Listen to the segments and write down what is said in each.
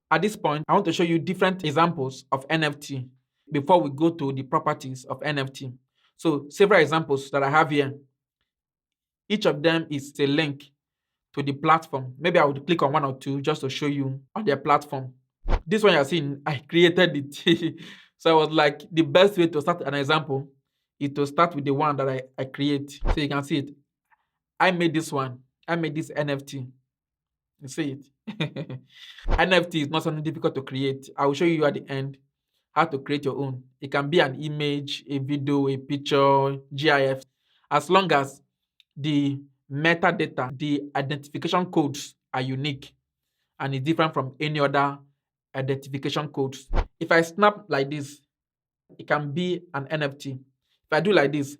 At this point, I want to show you different examples of NFT before we go to the properties of NFT. So several examples that I have here. Each of them is a link to the platform. Maybe I would click on one or two just to show you on their platform. This one you're seeing, I created it. So I was like, the best way to start an example is to start with the one that I create. So you can see it. I made this one. I made this NFT. You see it? NFT is not something difficult to create. I will show you at the end how to create your own. It can be an image, a video, a picture, GIF, as long as the metadata, the identification codes are unique and is different from any other identification codes. If I snap like this, it can be an NFT. If I do like this,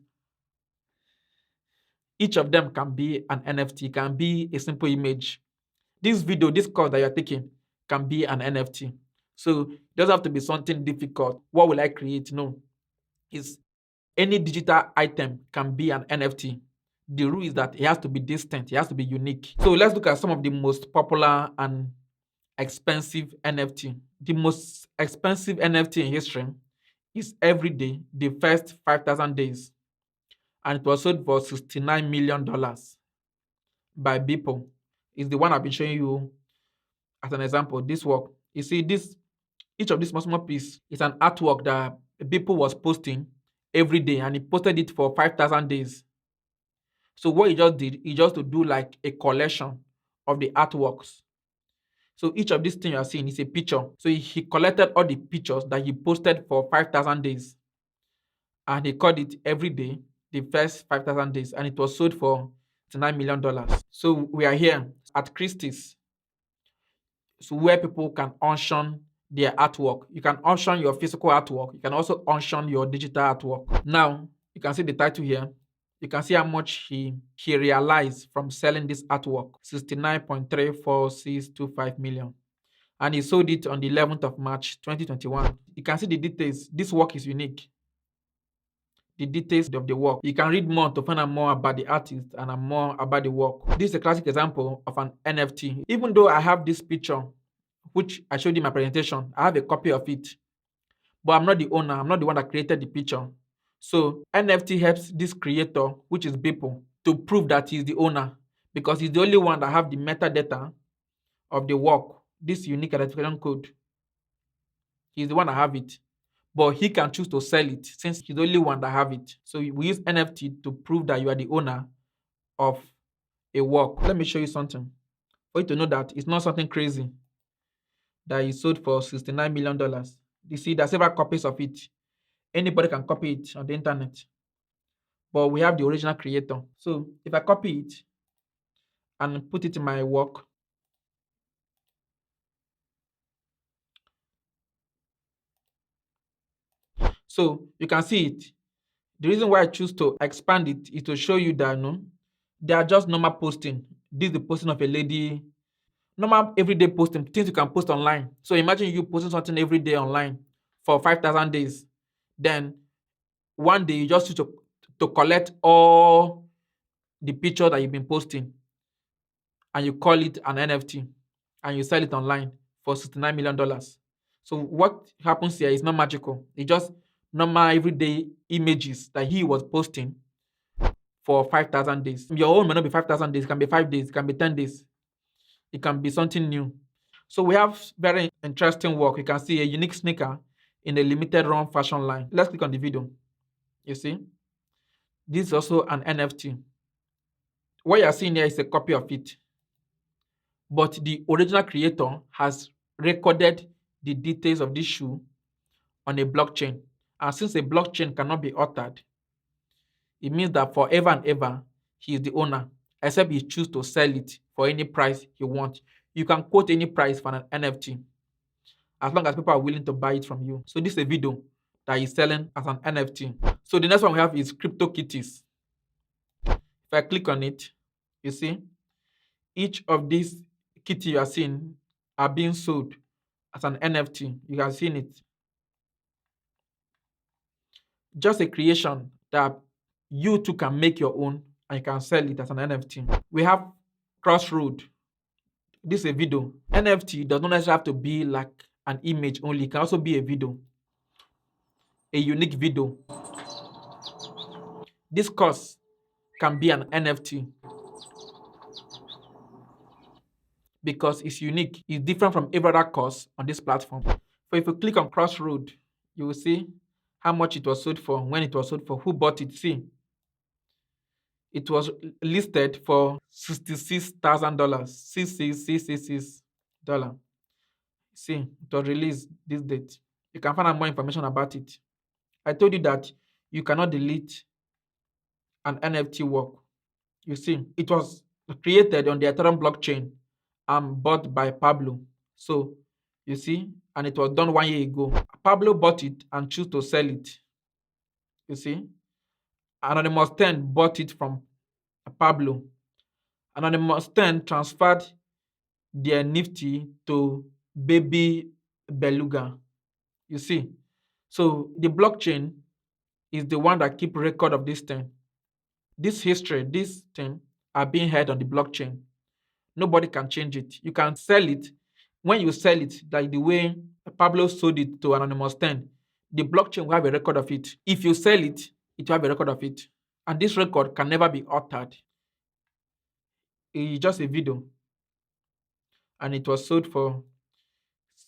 each of them can be an NFT, it can be a simple image. This video, this course that you're taking can be an NFT. So it doesn't have to be something difficult. What will I create? No. It's any digital item can be an NFT. The rule is that it has to be distinct, it has to be unique. So let's look at some of the most popular and expensive NFT. The most expensive NFT in history is Every Day, the first 5,000 days. And it was sold for $69 million by people. It's the one I've been showing you as an example. This work, you see, each of these small piece is an artwork that people was posting every day, and he posted it for 5,000 days. So what he just did, he just to do like a collection of the artworks. So each of these things you are seeing is a picture. So he collected all the pictures that he posted for 5,000 days, and he called it Every Day, the first 5,000 days, and it was sold for $9 million. So we are here at Christie's, so where people can auction their artwork. You can auction your physical artwork. You can also auction your digital artwork. Now, you can see the title here. You can see how much he realized from selling this artwork, 69.34625 million. And he sold it on the 11th of March 2021. You can see the details. This work is unique. The details of the work. You can read more to find out more about the artist and more about the work. This is a classic example of an NFT. Even though I have this picture, which I showed in my presentation, I have a copy of it, but I'm not the owner. I'm not the one that created the picture. So NFT helps this creator, which is Beeple, to prove that he's the owner, because he's the only one that have the metadata of the work, this unique identification code. He's the one that have it, but he can choose to sell it since he's the only one that have it. So we use NFT to prove that you are the owner of a work. Let me show you something for you to know that it's not something crazy that is sold for $69 million. You see, there are several copies of it. Anybody can copy it on the internet, but we have the original creator. So if I copy it and put it in my work, so you can see it. The reason why I choose to expand it is to show you that they are just normal posting. This is the posting of a lady, normal everyday posting, things you can post online. So imagine you posting something every day online for 5,000 days. Then one day you just choose to collect all the pictures that you've been posting, and you call it an NFT, and you sell it online for $69 million. So what happens here is not magical. It's just normal everyday images that he was posting for 5,000 days. Your own may not be 5,000 days, it can be 5 days, it can be 10 days. It can be something new. So we have very interesting work. You can see a unique sneaker in a limited run fashion line. Let's click on the video. You see? This is also an NFT. What you're seeing here is a copy of it, but the original creator has recorded the details of this shoe on a blockchain. And since a blockchain cannot be altered, it means that forever and ever, he is the owner, except he chooses to sell it for any price he wants. You can quote any price for an NFT, as long as people are willing to buy it from you. So this is a video that he's selling as an NFT. So the next one we have is crypto kitties. If I click on it, you see, each of these kitty you are seeing are being sold as an NFT. You can see it. Just a creation that you too can make your own and you can sell it as an NFT. We have Crossroad. this is a video. NFT does not necessarily have to be like an image only. It can also be a video, a unique video. This course can be an NFT because it's unique. It's different from every other course on this platform. So if you click on Crossroad, you will see how much it was sold for, when it was sold for, who bought it. See, it was listed for $66,000. $66,666. See, it was released this date. You can find out more information about it. I told you that you cannot delete an NFT work. You see, it was created on the Ethereum blockchain and bought by Pablo. So, you see, and it was done 1 year ago. Pablo bought it and chose to sell it. You see, Anonymous 10 bought it from Pablo. Anonymous 10 transferred their Nifty to Baby Beluga. You see, so the blockchain is the one that keep record of this thing. This history, this thing are being held on the blockchain. Nobody can change it. You can sell it. When you sell it, like the way Pablo sold it to Anonymous 10, the blockchain will have a record of it. If you sell it, it will have a record of it. And this record can never be altered. It's just a video. And it was sold for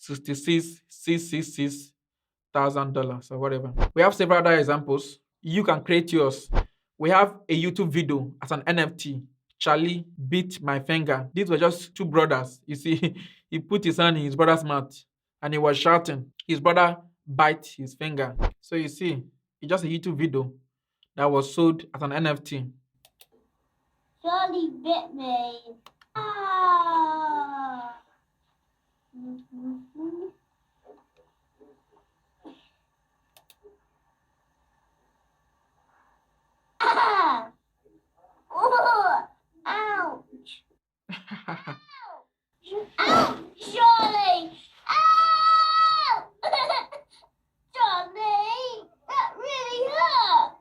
$66,666 or whatever. We have several other examples. You can create yours. We have a YouTube video as an NFT. Charlie beat my finger. These were just two brothers. You see, he put his hand in his brother's mouth and he was shouting. His brother bite his finger. So you see, it's just a YouTube video that was sold as an NFT. Charlie bit me. Ah. Ah. Oh. Ouch. Ouch, Charlie. Ow! Charlie, that really hurt.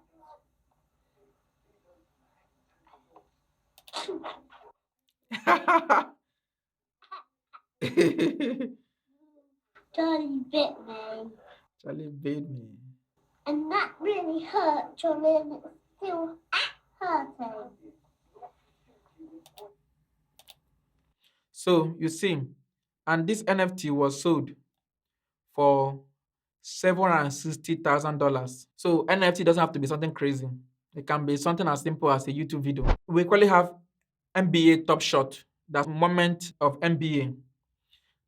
Charlie bit me. Charlie bit me. And that really hurt, Charlie, and it's still hurting. So you see, and this NFT was sold for $760,000. So NFT doesn't have to be something crazy. It can be something as simple as a YouTube video. We equally have NBA Top Shot, that moment of NBA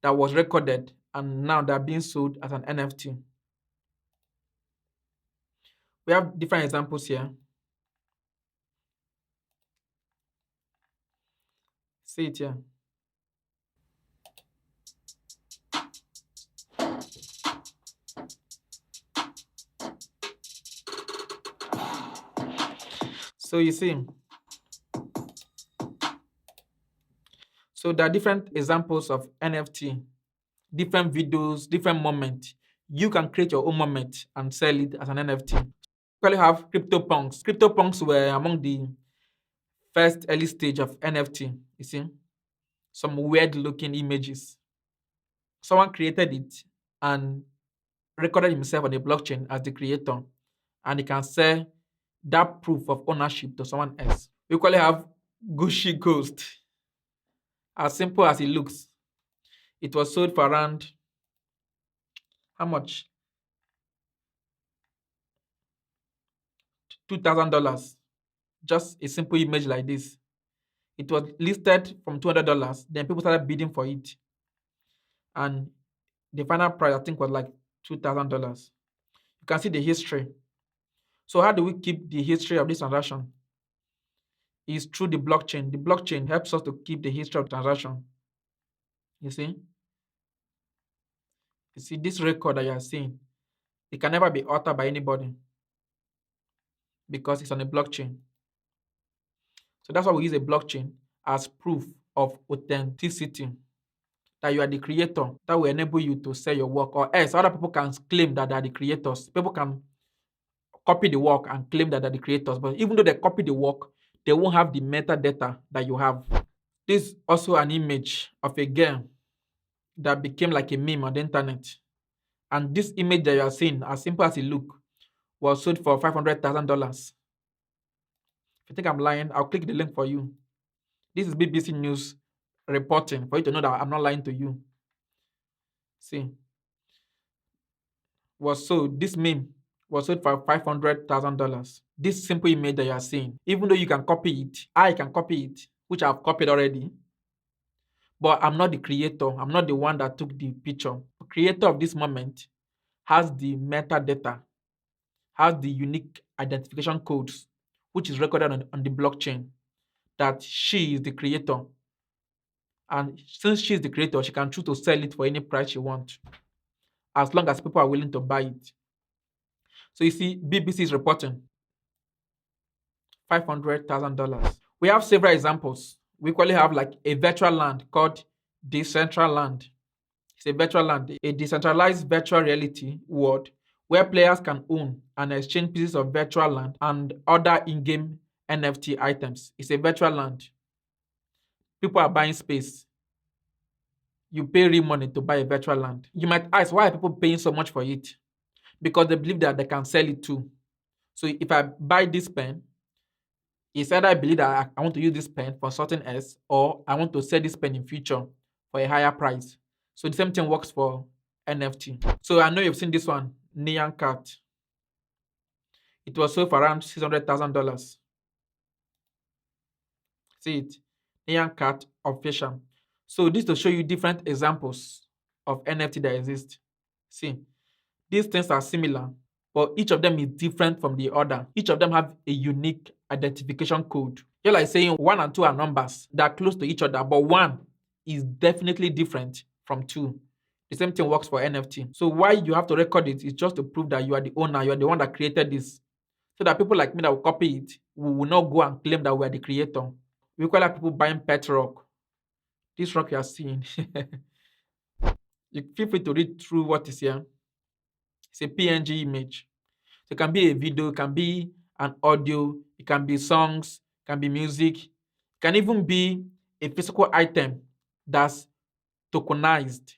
that was recorded and now they're being sold as an NFT. We have different examples here. See it here. So you see, so there are different examples of NFT, different videos, different moments. You can create your own moment and sell it as an NFT. We have CryptoPunks. CryptoPunks were among the first early stage of NFT. You see, some weird looking images. Someone created it and recorded himself on the blockchain as the creator, and he can sell that proof of ownership to someone else. We equally have Gucci Ghost. As simple as it looks, it was sold for around how much? $2,000. Just a simple image like this. It was listed from $200. Then people started bidding for it, and the final price I think was like $2,000. You can see the history. So how do we keep the history of this transaction? It's through the blockchain. The blockchain helps us to keep the history of transaction. You see? You see this record that you are seeing, it can never be altered by anybody because it's on a blockchain. So that's why we use a blockchain as proof of authenticity, that you are the creator. That will enable you to sell your work, or else other people can claim that they are the creators. People can copy the work and claim that they're the creators, but even though they copy the work, they won't have the metadata that you have. This is also an image of a girl that became like a meme on the internet. And this image that you are seeing, as simple as it look, was sold for $500,000. If you think I'm lying, I'll click the link for you. This is BBC News reporting for you to know that I'm not lying to you. See, this meme was sold for $500,000. This simple image that you are seeing, even though you can copy it, I can copy it, which I've copied already. But I'm not the creator. I'm not the one that took the picture. The creator of this moment has the metadata, has the unique identification codes, which is recorded on the blockchain, that she is the creator. And since she is the creator, she can choose to sell it for any price she wants, as long as people are willing to buy it. So you see, BBC is reporting $500,000. We have several examples. We equally have like a virtual land called Decentraland. It's a virtual land, a decentralized virtual reality world where players can own and exchange pieces of virtual land and other in-game NFT items. It's a virtual land. People are buying space. You pay real money to buy a virtual land. You might ask, why are people paying so much for it? Because they believe that they can sell it too. So if I buy this pen, it's either I believe that I want to use this pen for something else, or I want to sell this pen in future for a higher price. So the same thing works for NFT. So I know you've seen this one, Neon Cat. It was sold for around $600,000. See it? Neon Cat official. So this to show you different examples of NFT that exist. See, these things are similar, but each of them is different from the other. Each of them have a unique identification code. You're like saying 1 and 2 are numbers that are close to each other, but 1 is definitely different from 2. The same thing works for NFT. So why you have to record it is just to prove that you are the owner, you are the one that created this. So that people like me that will copy it, we will not go and claim that we are the creator. We call like people buying pet rock. This rock you are seeing. You feel free to read through what is here. It's a PNG image. So it can be a video, it can be an audio, it can be songs, it can be music, it can even be a physical item that's tokenized.